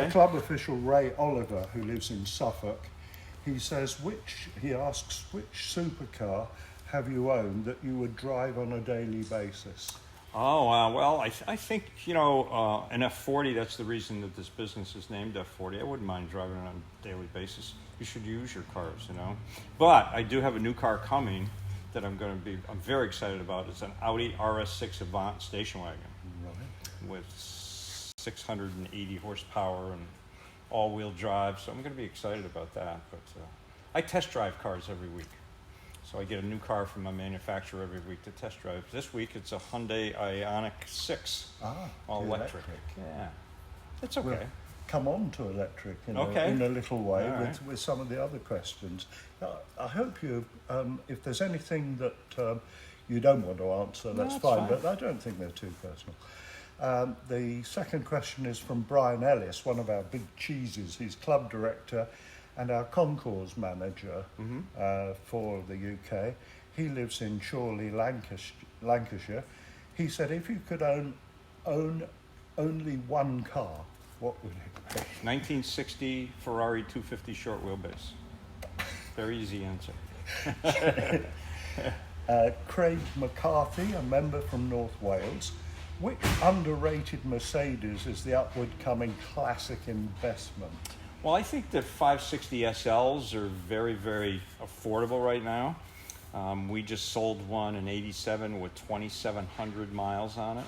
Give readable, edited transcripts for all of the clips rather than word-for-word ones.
The club official Ray Oliver, who lives in Suffolk, he asks, which supercar have you owned that you would drive on a daily basis? Oh, well, I think, an F40, that's the reason that this business is named F40. I wouldn't mind driving it on a daily basis. You should use your cars, But I do have a new car coming that I'm very excited about. It's an Audi RS6 Avant station wagon with 680 horsepower and all-wheel drive. So I'm going to be excited about that. But I test drive cars every week. So I get a new car from my manufacturer every week to test drive. This week it's a Hyundai Ioniq 6, all electric. Yeah, it's okay. We'll come on to electric in a little way with some of the other questions. I hope you, if there's anything that you don't want to answer, that's fine, but I don't think they're too personal. The second question is from Brian Ellis, one of our big cheeses. He's club director and our concours manager for the UK. He lives in Chorley, Lancashire. He said, if you could own only one car, what would it be? 1960 Ferrari 250 short wheelbase. Very easy answer. Craig McCarthy, a member from North Wales. Which underrated Mercedes is the upward-coming classic investment? Well, I think the 560 SLs are very, very affordable right now. We just sold one in '87 with 2,700 miles on it,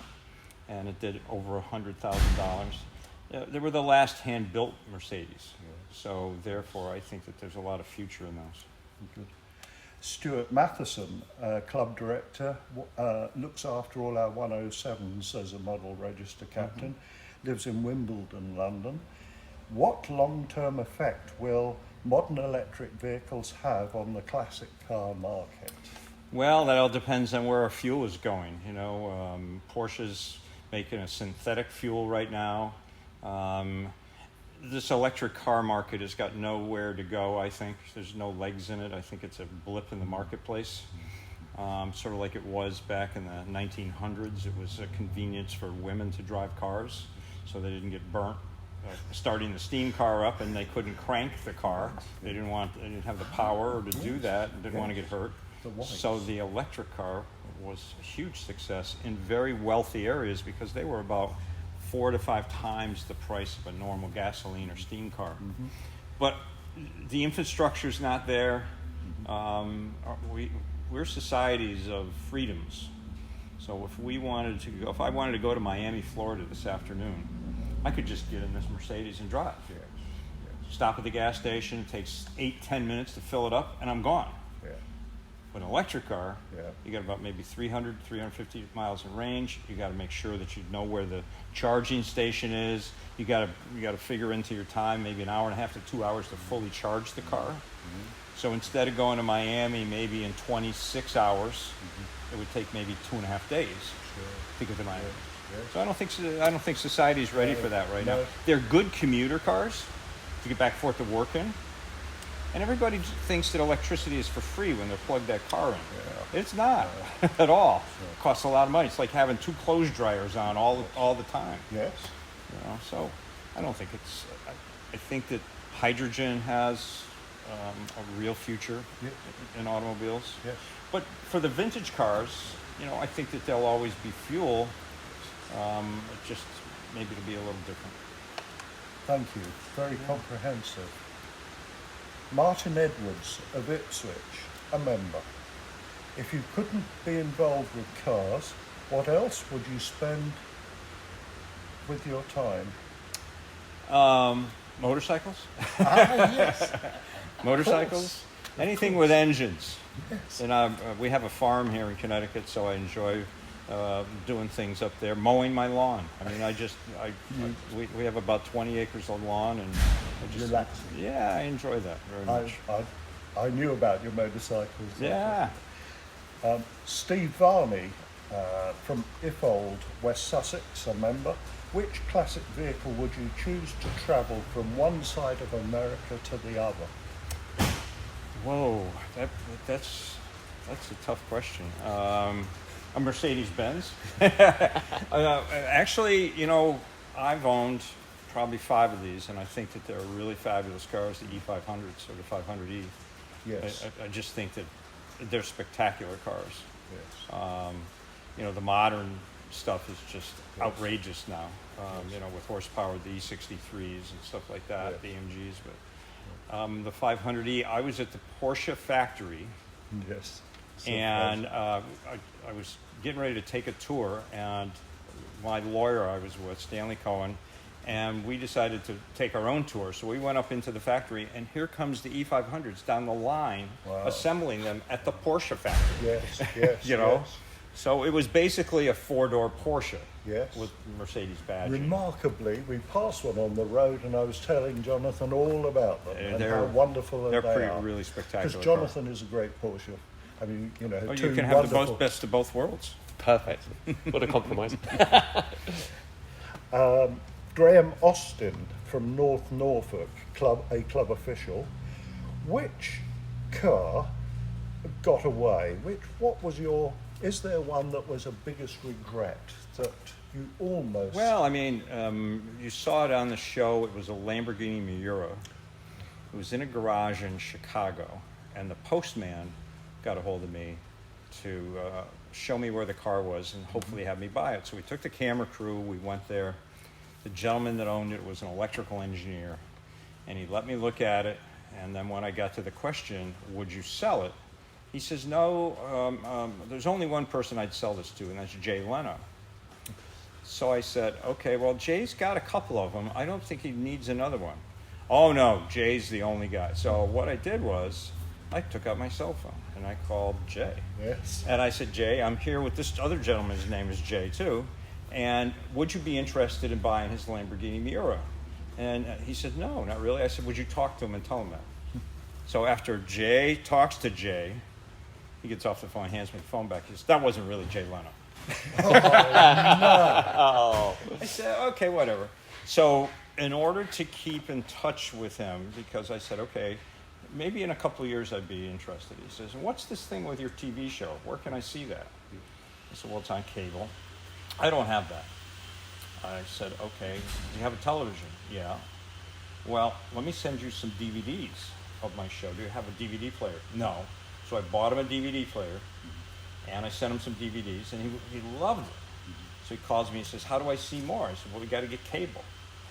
and it did over $100,000. They were the last hand-built Mercedes, so therefore I think that there's a lot of future in those. Good. Stuart Matheson, club director, looks after all our 107s as a model register captain, lives in Wimbledon, London. What long-term effect will modern electric vehicles have on the classic car market? Well, that all depends on where our fuel is going. Porsche's making a synthetic fuel right now. This electric car market has got nowhere to go, I think. There's no legs in it. I think it's a blip in the marketplace. Sort of like it was back in the 1900s. It was a convenience for women to drive cars so they didn't get burnt starting the steam car up, and they couldn't crank the car. They didn't have the power to do that, and didn't want to get hurt. So the electric car was a huge success in very wealthy areas because they were about 4 to 5 times the price of a normal gasoline or steam car. But the infrastructure's not there. We're societies of freedoms. So if I wanted to go to Miami, Florida this afternoon, I could just get in this Mercedes and drive. Stop at the gas station, it takes 8-10 minutes to fill it up, and I'm gone. With an electric car, you got about maybe 300, 350 miles in range. You got to make sure that you know where the charging station is. You got to figure into your time, maybe an hour and a half to 2 hours to fully charge the car. So instead of going to Miami maybe in 26 hours, it would take maybe 2.5 days to get to Miami. So I don't think society's ready for that right now. They're good commuter cars to get back and forth to work in. And everybody thinks that electricity is for free when they plug that car in. It's not at all. It costs a lot of money. It's like having 2 clothes dryers on all the time. So I don't think it's. I think that hydrogen has a real future in automobiles. But for the vintage cars, I think that there'll always be fuel. Just maybe it'll be a little different. Thank you. Very comprehensive. Martin Edwards of Ipswich, a member. If you couldn't be involved with cars, what else would you spend with your time? Motorcycles? Yes. Motorcycles? Anything with engines. And we have a farm here in Connecticut, so I enjoy doing things up there, mowing my lawn. I mean, we have about 20 acres of lawn, and I just relaxing. Yeah, I enjoy that very much. I knew about your motorcycles. Yeah. Steve Varney from Iffold, West Sussex, a member. Which classic vehicle would you choose to travel from one side of America to the other? Whoa, that's a tough question. A Mercedes-Benz. Actually, I've owned probably 5 of these, and I think that they're really fabulous cars, the E500s or the 500E. Yes. I just think that they're spectacular cars. Yes. You know, the modern stuff is just outrageous now. You know, with horsepower, the E63s and stuff like that, the AMGs. But the 500E, I was at the Porsche factory. Yes. And I was getting ready to take a tour, and my lawyer I was with, Stanley Cohen, and we decided to take our own tour. So we went up into the factory, and here comes the E500s down the line, assembling them at the Porsche factory. Yes, yes. You know? Yes. So it was basically a 4-door Porsche with Mercedes badging. Remarkably, we passed one on the road, and I was telling Jonathan all about them and how wonderful they are. Really spectacular. Because Jonathan is a great Porsche. I mean, you know, you can have the best of both worlds. Perfect. What a compromise. Graham Austin from North Norfolk, a club official. Which car got away? What was your? Is there one that was a biggest regret that you almost? Well, I mean, you saw it on the show. It was a Lamborghini Miura. It was in a garage in Chicago, and the postman got a hold of me to show me where the car was and hopefully have me buy it. So we took the camera crew, we went there. The gentleman that owned it was an electrical engineer, and he let me look at it, and then when I got to the question, would you sell it? He says, no, there's only one person I'd sell this to, and that's Jay Leno. So I said, okay, well, Jay's got a couple of them. I don't think he needs another one. Oh, no, Jay's the only guy. So what I did was I took out my cell phone, and I called Jay. Yes. And I said, Jay, I'm here with this other gentleman. His name is Jay, too. And would you be interested in buying his Lamborghini Miura? And he said, no, not really. I said, would you talk to him and tell him that? So after Jay talks to Jay, he gets off the phone, hands me the phone back. He says, that wasn't really Jay Leno. Oh, no. I said, okay, whatever. So in order to keep in touch with him, because I said, okay, maybe in a couple of years I'd be interested. He says, what's this thing with your TV show? Where can I see that? I said, well, it's on cable. I don't have that. I said, okay, do you have a television? Yeah. Well, let me send you some DVDs of my show. Do you have a DVD player? No. So I bought him a DVD player, and I sent him some DVDs, and he loved it. So he calls me and says, how do I see more? I said, well, we got to get cable.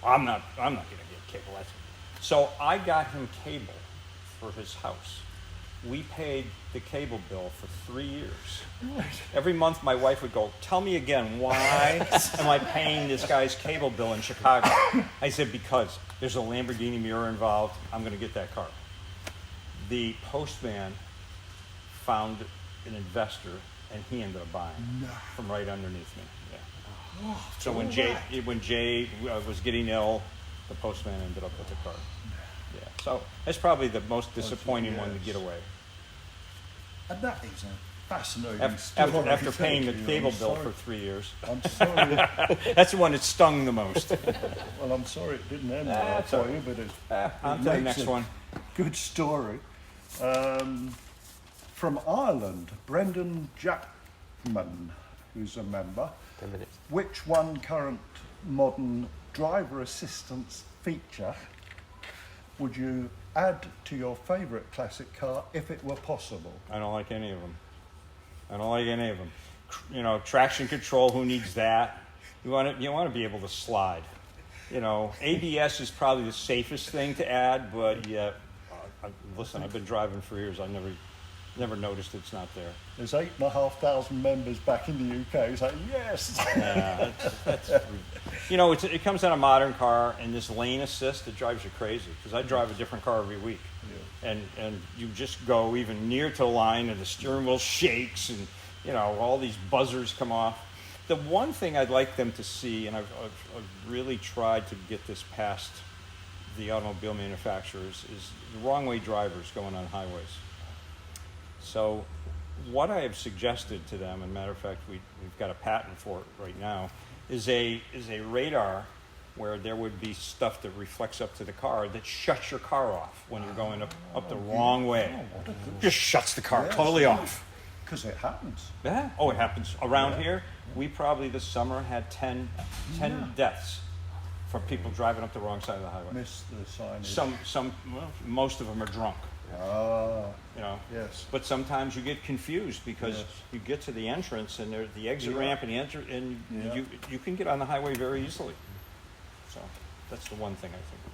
I'm not going to get cable. So I got him cable for his house. We paid the cable bill for 3 years. Every month my wife would go, tell me again, why am I paying this guy's cable bill in Chicago? I said, because there's a Lamborghini Miura involved. I'm going to get that car. The postman found an investor, and he ended up buying from right underneath me. Yeah. Oh, so when Jay was getting ill, the postman ended up with the car. Yeah, so that's probably the most disappointing one to get away. And that is a fascinating After paying the cable bill for 3 years. I'm sorry. That's the one that stung the most. Well, I'm sorry it didn't end well for you, but on to the next one. Good story. From Ireland, Brendan Jackman, who's a member. 10 minutes. Which one current modern driver assistance feature would you add to your favourite classic car if it were possible? I don't like any of them. You know, traction control, who needs that? You want to be able to slide. You know, ABS is probably the safest thing to add, but yeah, listen, I've been driving for years. I never noticed it's not there. There's 8,500 members back in the UK saying, yes! Yeah, that's you know, it comes on a modern car, and this lane assist, it drives you crazy, because I drive a different car every week. Yeah. And you just go even near to the line, and the steering wheel shakes, and, you know, all these buzzers come off. The one thing I'd like them to see, and I've really tried to get this past the automobile manufacturers, is the wrong-way drivers going on highways. So what I have suggested to them, and matter of fact, we've got a patent for it right now, is a radar where there would be stuff that reflects up to the car that shuts your car off when you're going up the wrong way. Just shuts the car totally off. Because it happens. Yeah. Oh, it happens. Around here, we probably this summer had 10 deaths for people driving up the wrong side of the highway. Miss the signage. Most of them are drunk. Ah, You know. yes. But sometimes you get confused because Yes. you get to the entrance and there's the exit Yeah. ramp and the enter, and Yeah. you can get on the highway very easily. So that's the one thing I think.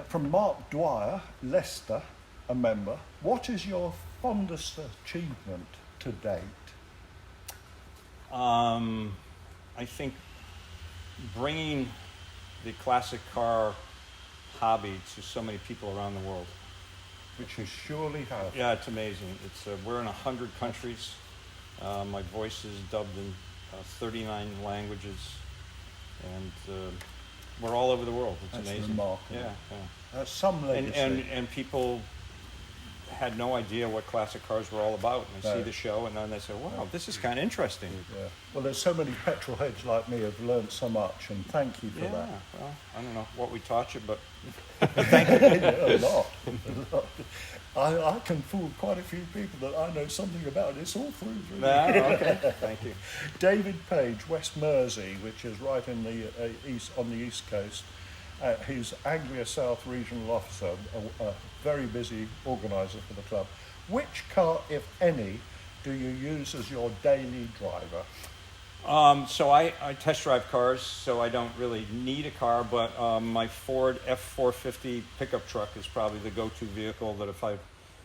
From Mark Dwyer, Leicester, a member, what is your fondest achievement to date? I think bringing the classic car hobby to so many people around the world. Which you surely have. Yeah, it's amazing. It's we're in 100 countries. My voice is dubbed in 39 languages, and we're all over the world. It's That's amazing. remarkable. Yeah. Some legacy. And people had no idea what classic cars were all about, and they see the show, and then they say, "Wow, this is kind of interesting." Yeah. Well, there's so many petrol heads like me have learned so much, and thank you for that. Well, I don't know what we taught you, but A lot. I can fool quite a few people that I know something about. It's all through. okay. Thank you. David Page, West Mersey, which is right in the on the east coast. He's Anglia South Regional Officer, a very busy organiser for the club. Which car, if any, do you use as your daily driver? So I test drive cars, so I don't really need a car, but my Ford F450 pickup truck is probably the go-to vehicle that if I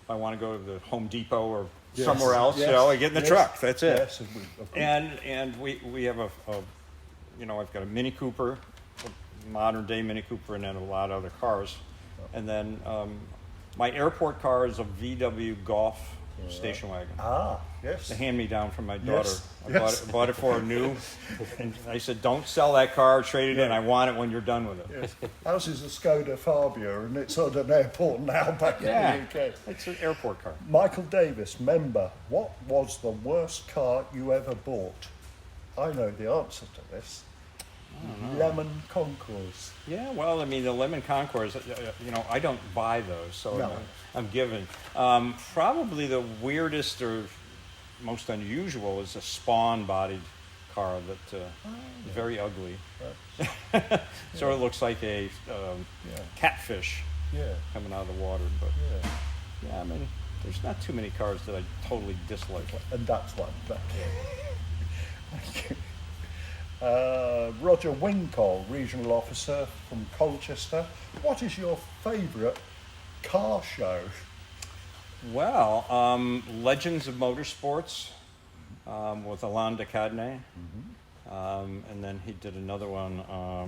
want to go to the Home Depot or somewhere else, I get in the truck. That's it. Yes, and we have I've got a Mini Cooper, a modern day Mini Cooper, and then a lot of other cars. And then my airport car is a VW Golf station wagon. Ah, yes. They hand me down from my daughter. Yes. I bought it for her new, and I said, "Don't sell that car. Trade it in. I want it when you're done with it." Yes. Ours is a Skoda Fabia, and it's at an airport now back in the UK. It's an airport car. Michael Davis, member. What was the worst car you ever bought? I know the answer to this. Lemon Concours. Yeah, well, I mean, the Lemon Concours, I don't buy those, so No. I'm given. Probably the weirdest or most unusual is a Spawn-bodied car that is very ugly. Sort of looks like a catfish coming out of the water. But I mean, there's not too many cars that I totally dislike. And that's one. Thank you. Roger Wincol, Regional Officer from Colchester. What is your favourite car show? Well, Legends of Motorsports with Alain de Cadenet. And then he did another one, I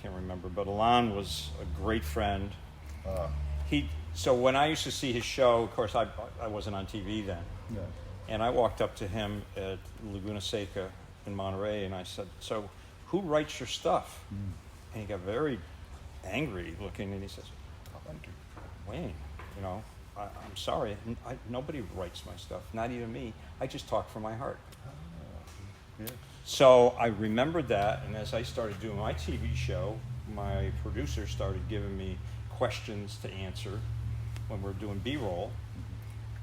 can't remember, but Alain was a great friend. So when I used to see his show, of course, I wasn't on TV then. Yeah. And I walked up to him at Laguna Seca in Monterey, and I said, "So, who writes your stuff?" And he got very angry looking, and he says, "Wayne, I'm sorry, nobody writes my stuff, not even me. I just talk from my heart." So I remembered that, and as I started doing my TV show, my producer started giving me questions to answer when we're doing B-roll,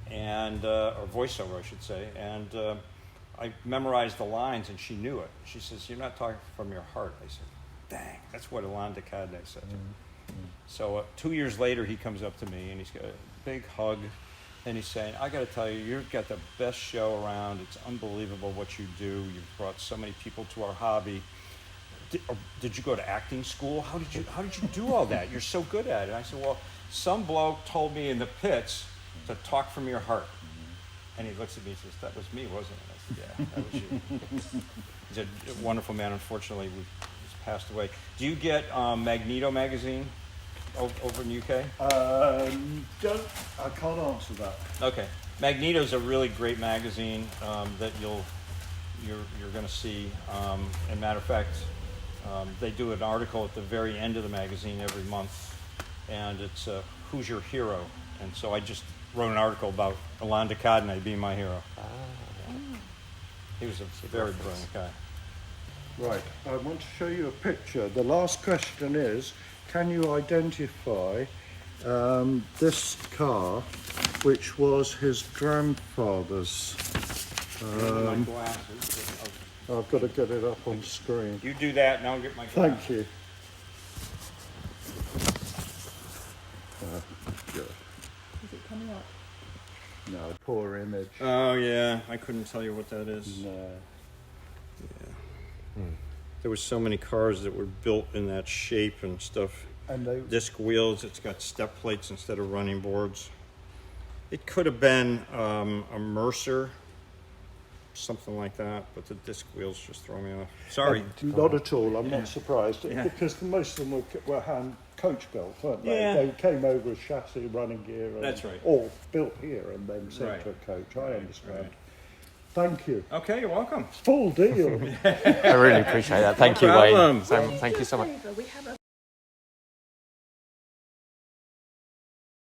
and or voiceover, I should say, and I memorized the lines, and she knew it. She says, "You're not talking from your heart." I said, "Dang, that's what Alain de Cadenet said." So 2 years later, he comes up to me, and he's got a big hug, and he's saying, "I got to tell you, you've got the best show around. It's unbelievable what you do. You've brought so many people to our hobby. Did you go to acting school? How did you do all that? You're so good at it." And I said, "Well, some bloke told me in the pits to talk from your heart." And he looks at me and says, "That was me, wasn't it?" I said, "Yeah, that was you." He's a wonderful man. Unfortunately, he's passed away. Do you get Magneto magazine over in the UK? I can't answer that. Okay. Magneto's a really great magazine that you're going to see. And matter of fact, they do an article at the very end of the magazine every month, and it's "Who's Your Hero?" And so I just wrote an article about Alain de Cadenet being my hero. He was a very brilliant guy. Right, I want to show you a picture. The last question is, can you identify this car, which was his grandfather's? My glasses. I've got to get it up on screen. You do that, and I'll get my glass. Thank you. Good. Is it coming up? No, poor image. Oh yeah, I couldn't tell you what that is. No. Yeah. There was so many cars that were built in that shape and stuff. And they, Disc wheels. It's got step plates instead of running boards. It could have been a Mercer, something like that, but the disc wheels just throw me off. Sorry. not at all. I'm Yeah. not surprised Yeah. because most of them were hand coach built, weren't they? Yeah. They came over as chassis, running gear, and That's right. all built here and then sent Right. to a coach. I understand. right. Thank you. Okay, you're welcome. Full deal. I really appreciate that. Thank you, problem. Wayne. Sam, thank you so much. We have a